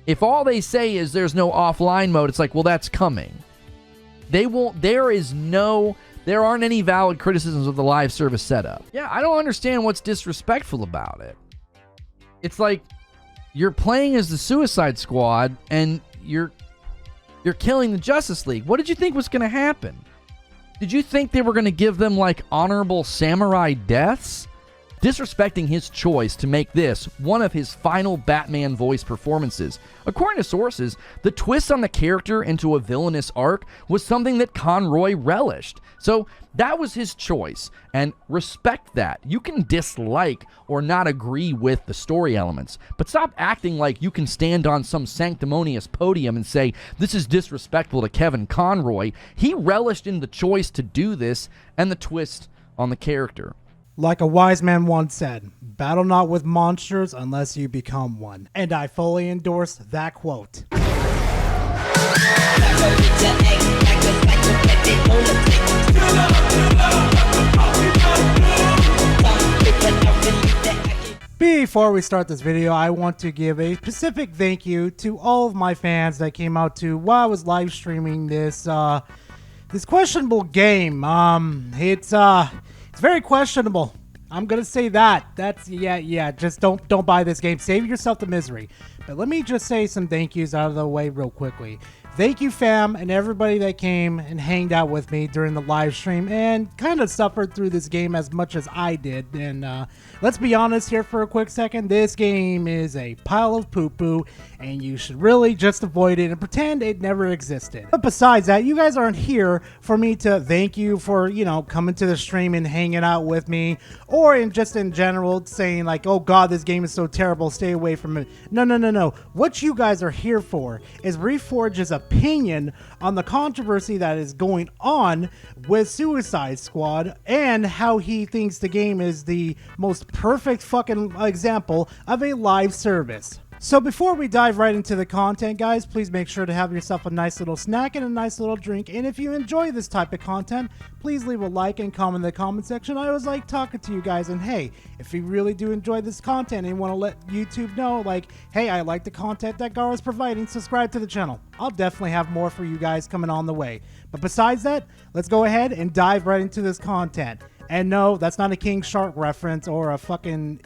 If all they say is there's no offline mode, it's like, well, that's coming. They won't, there aren't any valid criticisms of the live service setup. Yeah, I don't understand what's disrespectful about it. It's like you're playing as the Suicide Squad and you're killing the Justice League. What did you think was going to happen? Did you think they were going to give them like honorable samurai deaths? Disrespecting his choice to make this one of his final Batman voice performances. According to sources, the twist on the character into a villainous arc was something that Conroy relished. So that was his choice, and respect that. You can dislike or not agree with the story elements, but stop acting like you can stand on some sanctimonious podium and say, this is disrespectful to Kevin Conroy. He relished in the choice to do this and the twist on the character. Like a wise man once said, battle not with monsters unless you become one. And I fully endorse that quote. Before we start this video, I want to give a specific thank you to all of my fans that came out to while I was live streaming this questionable game. It's very questionable. I'm gonna say that. That's just don't buy this game. Save yourself the misery. But let me just say some thank yous out of the way real quickly. Thank you, fam, and everybody that came and hanged out with me during the live stream and kind of suffered through this game as much as I did. And let's be honest here for a quick second. This game is a pile of poo-poo, and you should really just avoid it and pretend it never existed. But besides that, you guys aren't here for me to thank you for, coming to the stream and hanging out with me, or in general saying like, oh God, this game is so terrible, stay away from it. No. What you guys are here for is Reforge's opinion on the controversy that is going on with Suicide Squad and how he thinks the game is the most perfect fucking example of a live service. So before we dive right into the content, guys, please make sure to have yourself a nice little snack and a nice little drink. And if you enjoy this type of content, please leave a like and comment in the comment section. I always like talking to you guys. And hey, if you really do enjoy this content and want to let YouTube know, like, hey, I like the content that Gar is providing, subscribe to the channel. I'll definitely have more for you guys coming on the way. But besides that, let's go ahead and dive right into this content. And no, that's not a King Shark reference or a fucking,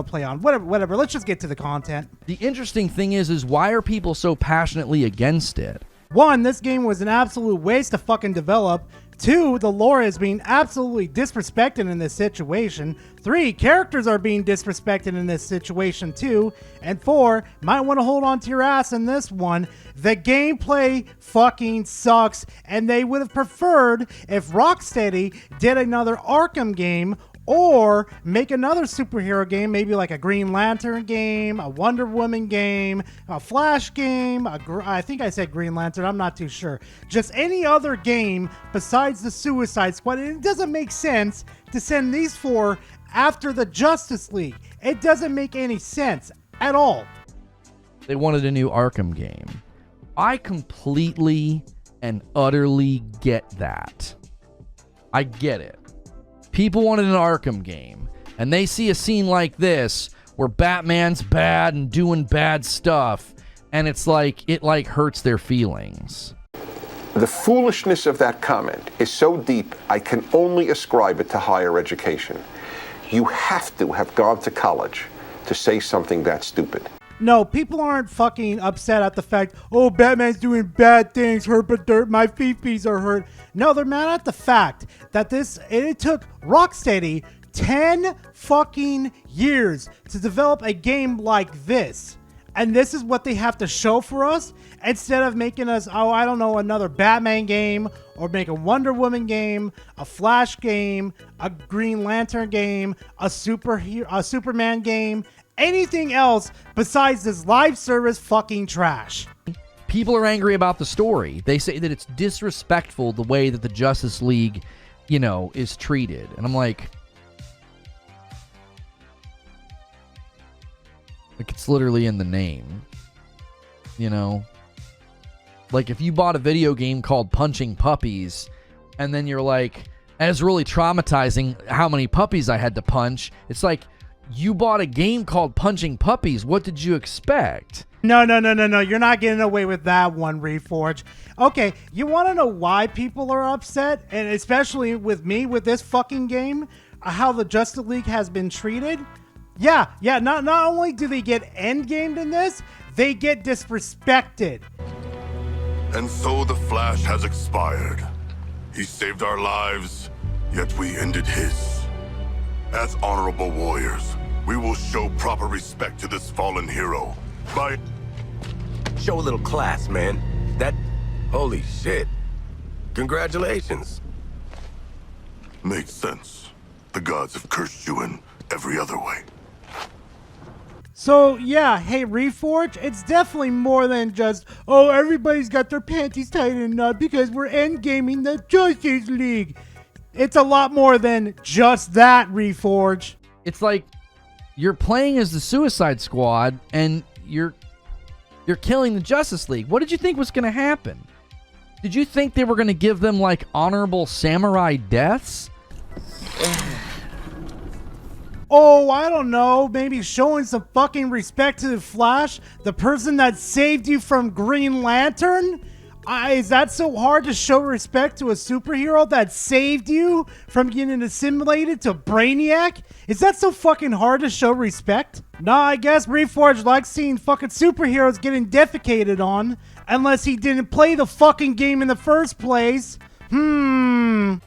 play on. Whatever. Let's just get to the content. The interesting thing is why are people so passionately against it? 1, this game was an absolute waste to fucking develop. 2, the lore is being absolutely disrespected in this situation. 3, characters are being disrespected in this situation too. And 4, might want to hold on to your ass in this one. The gameplay fucking sucks, and they would have preferred if Rocksteady did another Arkham game or make another superhero game, maybe like a Green Lantern game, a Wonder Woman game, a Flash game, I think I said Green Lantern, I'm not too sure. Just any other game besides the Suicide Squad. And it doesn't make sense to send these 4 after the Justice League. It doesn't make any sense at all. They wanted a new Arkham game. I completely and utterly get that. I get it. People wanted an Arkham game, and they see a scene like this where Batman's bad and doing bad stuff, and it's like, it hurts their feelings. The foolishness of that comment is so deep, I can only ascribe it to higher education. You have to have gone to college to say something that stupid. No, people aren't fucking upset at the fact, oh, Batman's doing bad things, hurt but dirt, my fifis are hurt. No, they're mad at the fact that it took Rocksteady 10 fucking years to develop a game like this. And this is what they have to show for us instead of making us, another Batman game or make a Wonder Woman game, a Flash game, a Green Lantern game, a Superman game. Anything else besides this live service fucking trash. People are angry about the story. They say that it's disrespectful the way that the Justice League, is treated. And I'm like, it's literally in the name. Like if you bought a video game called Punching Puppies, and then you're like, and it's really traumatizing how many puppies I had to punch. It's like, You bought a game called Punching Puppies. What did you expect? No. You're not getting away with that one, Reforge. Okay, you want to know why people are upset? And especially with me, with this fucking game, how the Justice League has been treated? Yeah, not only do they get endgamed in this, they get disrespected. And so the Flash has expired. He saved our lives, yet we ended his. As honorable warriors, we will show proper respect to this fallen hero by... Show a little class, man. Holy shit. Congratulations. Makes sense. The gods have cursed you in every other way. So, yeah, hey, Reforge, it's definitely more than just, oh, everybody's got their panties tied in a knot because we're endgaming the Justice League. It's a lot more than just that, Reforge. It's like you're playing as the Suicide Squad and you're killing the Justice League. What did you think was going to happen? Did you think they were going to give them, like, honorable samurai deaths? Oh, I don't know. Maybe showing some fucking respect to the Flash, the person that saved you from Green Lantern? Is that so hard to show respect to a superhero that saved you from getting assimilated to Brainiac? Is that so fucking hard to show respect? Nah, I guess Reforge likes seeing fucking superheroes getting defecated on, unless he didn't play the fucking game in the first place. You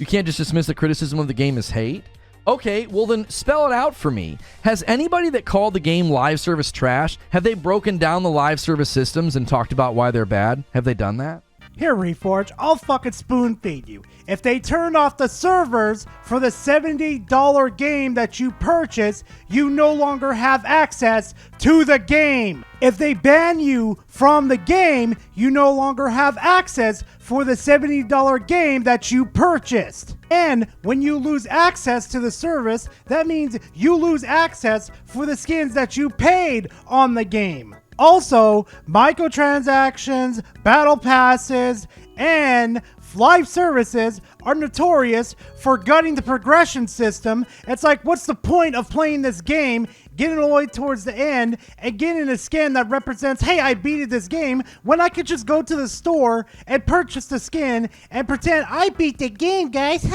can't just dismiss the criticism of the game as hate? Okay, well then spell it out for me. Has anybody that called the game live service trash, have they broken down the live service systems and talked about why they're bad? Have they done that? Here, Reforge, I'll fucking spoon feed you. If they turn off the servers for the $70 game that you purchase, you no longer have access to the game. If they ban you from the game, you no longer have access for the $70 game that you purchased. And when you lose access to the service, that means you lose access for the skins that you paid on the game. Also, microtransactions, battle passes, and live services are notorious for gutting the progression system. It's like, what's the point of playing this game, getting all the way towards the end, and getting a skin that represents, hey, I beat this game, when I could just go to the store and purchase the skin and pretend I beat the game, guys.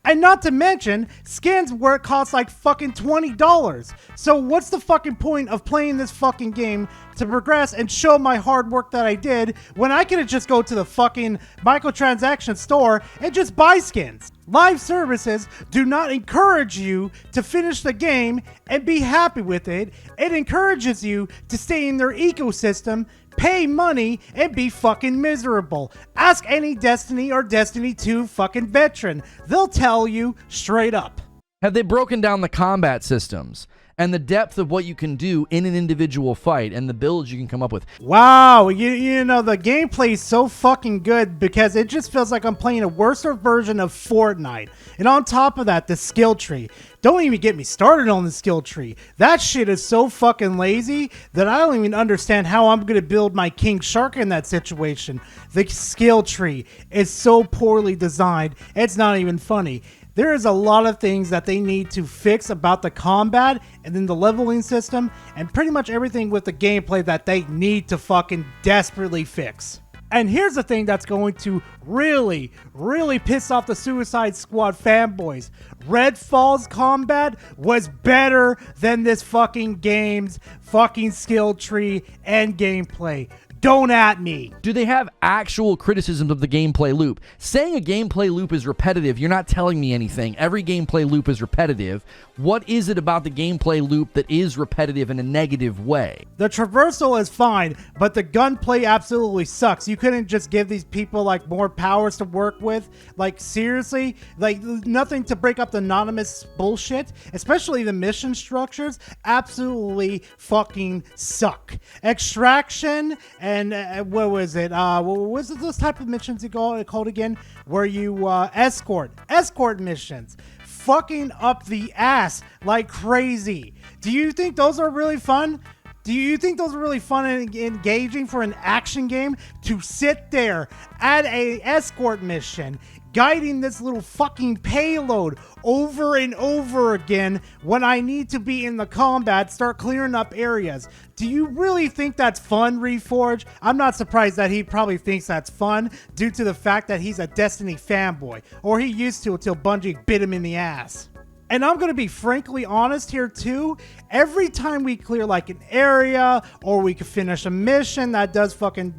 And not to mention, skins where it costs like fucking $20. So what's the fucking point of playing this fucking game to progress and show my hard work that I did when I could just go to the fucking microtransaction store and just buy skins? Live services do not encourage you to finish the game and be happy with it. It encourages you to stay in their ecosystem, pay money, and be fucking miserable. Ask any Destiny or Destiny 2 fucking veteran. They'll tell you straight up. Have they broken down the combat systems and the depth of what you can do in an individual fight and the builds you can come up with? Wow, you know, the gameplay is so fucking good because it just feels like I'm playing a worse version of Fortnite. And on top of that, the skill tree. Don't even get me started on the skill tree. That shit is so fucking lazy that I don't even understand how I'm going to build my King Shark in that situation. The skill tree is so poorly designed, it's not even funny. There is a lot of things that they need to fix about the combat and then the leveling system and pretty much everything with the gameplay that they need to fucking desperately fix. And here's the thing that's going to really, really piss off the Suicide Squad fanboys. Redfall's combat was better than this fucking game's fucking skill tree and gameplay. Don't at me. Do they have actual criticisms of the gameplay loop? Saying a gameplay loop is repetitive, you're not telling me anything. Every gameplay loop is repetitive. What is it about the gameplay loop that is repetitive in a negative way? The traversal is fine, but the gunplay absolutely sucks. You couldn't just give these people like more powers to work with. Like seriously, like nothing to break up the anonymous bullshit, especially the mission structures absolutely fucking suck. Extraction and what was it? What was it? Those type of missions you called again? Where you escort missions, fucking up the ass like crazy. Do you think those are really fun? Do you think those are really fun and engaging for an action game? To sit there at a escort mission, guiding this little fucking payload over and over again when I need to be in the combat, start clearing up areas. Do you really think that's fun, Reforge? I'm not surprised that he probably thinks that's fun due to the fact that he's a Destiny fanboy, or he used to until Bungie bit him in the ass. And I'm going to be frankly honest here too. Every time we clear like an area or we can finish a mission that does fucking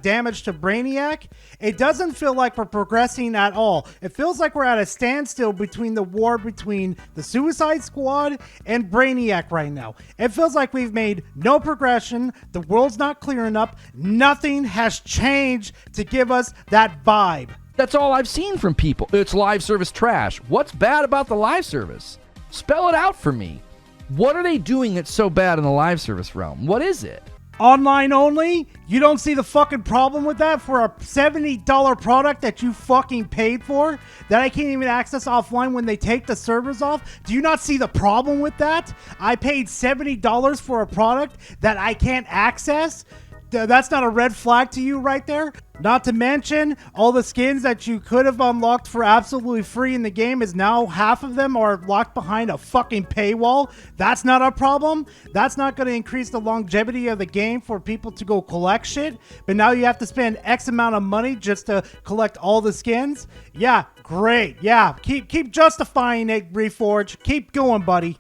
damage to Brainiac, it doesn't feel like we're progressing at all. It feels like we're at a standstill between the war between the Suicide Squad and Brainiac right now. It feels like we've made no progression. The world's not clearing up. Nothing has changed to give us that vibe. That's all I've seen from people. It's live service trash. What's bad about the live service? Spell it out for me. What are they doing that's so bad in the live service realm? What is it? Online only? You don't see the fucking problem with that for a $70 product that you fucking paid for? That I can't even access offline when they take the servers off? Do you not see the problem with that? I paid $70 for a product that I can't access? That's not a red flag to you right there? Not to mention, all the skins that you could have unlocked for absolutely free in the game is now half of them are locked behind a fucking paywall. That's not a problem. That's not going to increase the longevity of the game for people to go collect shit. But now you have to spend X amount of money just to collect all the skins. Yeah, great. Yeah, keep justifying it, Reforge. Keep going, buddy.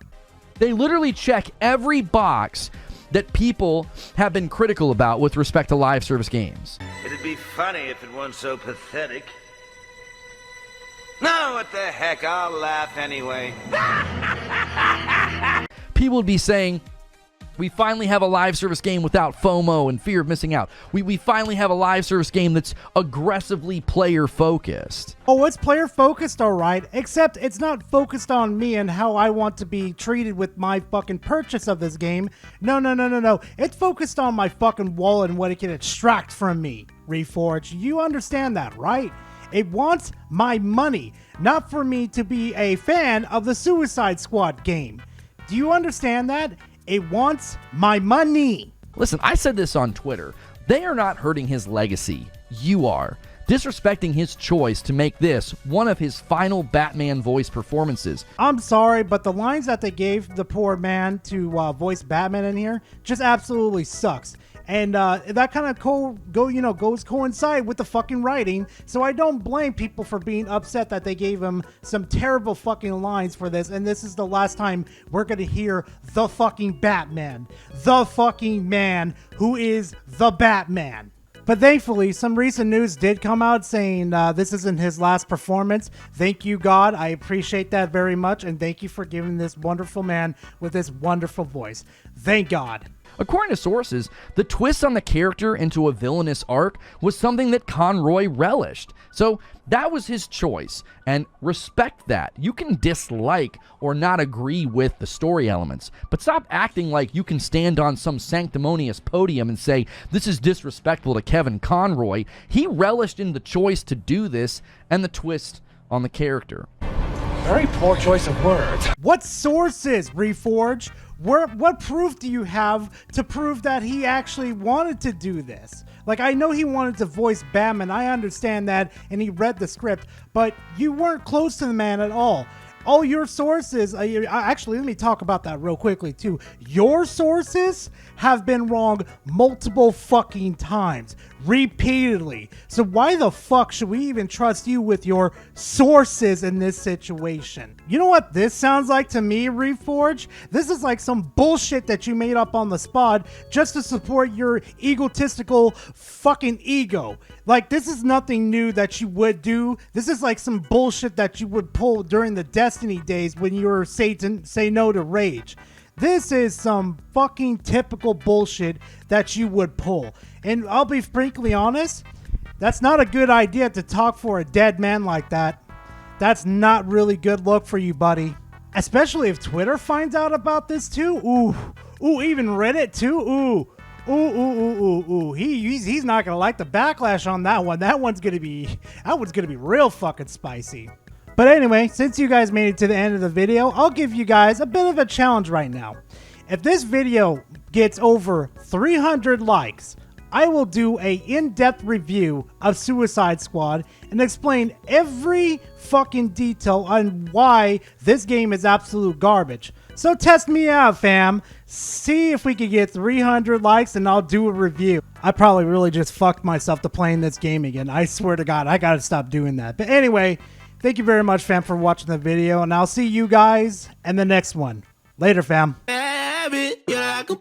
They literally check every box that people have been critical about with respect to live service games. It'd be funny if it weren't so pathetic. No, what the heck, I'll laugh anyway. People would be saying, we finally have a live service game without FOMO and fear of missing out. We finally have a live service game that's aggressively player focused. Oh, it's player focused, all right, except it's not focused on me and how I want to be treated with my fucking purchase of this game. No. It's focused on my fucking wallet and what it can extract from me, Reforge. You understand that, right? It wants my money, not for me to be a fan of the Suicide Squad game. Do you understand that? It wants my money. Listen, I said this on Twitter. They are not hurting his legacy. You are. Disrespecting his choice to make this one of his final Batman voice performances. I'm sorry, but the lines that they gave the poor man to voice Batman in here just absolutely sucks. And that kind of goes coincide with the fucking writing. So I don't blame people for being upset that they gave him some terrible fucking lines for this. And this is the last time we're going to hear the fucking Batman. The fucking man who is the Batman. But thankfully, some recent news did come out saying this isn't his last performance. Thank you, God. I appreciate that very much. And thank you for giving this wonderful man with this wonderful voice. Thank God. According to sources, the twist on the character into a villainous arc was something that Conroy relished. So that was his choice, and respect that. You can dislike or not agree with the story elements, but stop acting like you can stand on some sanctimonious podium and say, this is disrespectful to Kevin Conroy. He relished in the choice to do this and the twist on the character. Very poor choice of words. What sources, Reforge? What proof do you have to prove that he actually wanted to do this? Like, I know he wanted to voice Batman, I understand that, and he read the script, but you weren't close to the man at all. All your sources, actually, let me talk about that real quickly, too. Your sources have been wrong multiple fucking times, repeatedly. So why the fuck should we even trust you with your sources in this situation? You know what this sounds like to me, Reforge? This is like some bullshit that you made up on the spot just to support your egotistical fucking ego. Like, this is nothing new that you would do. This is like some bullshit that you would pull during the Destiny days when you were say no to Rage. This is some fucking typical bullshit that you would pull. And I'll be frankly honest, that's not a good idea to talk for a dead man like that. That's not really good look for you, buddy. Especially if Twitter finds out about this too. Ooh, even Reddit too. Ooh. He's not gonna like the backlash on that one. That one's gonna be real fucking spicy. But anyway, since you guys made it to the end of the video, I'll give you guys a bit of a challenge right now. If this video gets over 300 likes, I will do a in-depth review of Suicide Squad and explain every fucking detail on why this game is absolute garbage. So test me out, fam. See if we can get 300 likes and I'll do a review. I probably really just fucked myself to playing this game again. I swear to God, I gotta stop doing that. But anyway, thank you very much, fam, for watching the video, and I'll see you guys in the next one. Later, fam. You're like a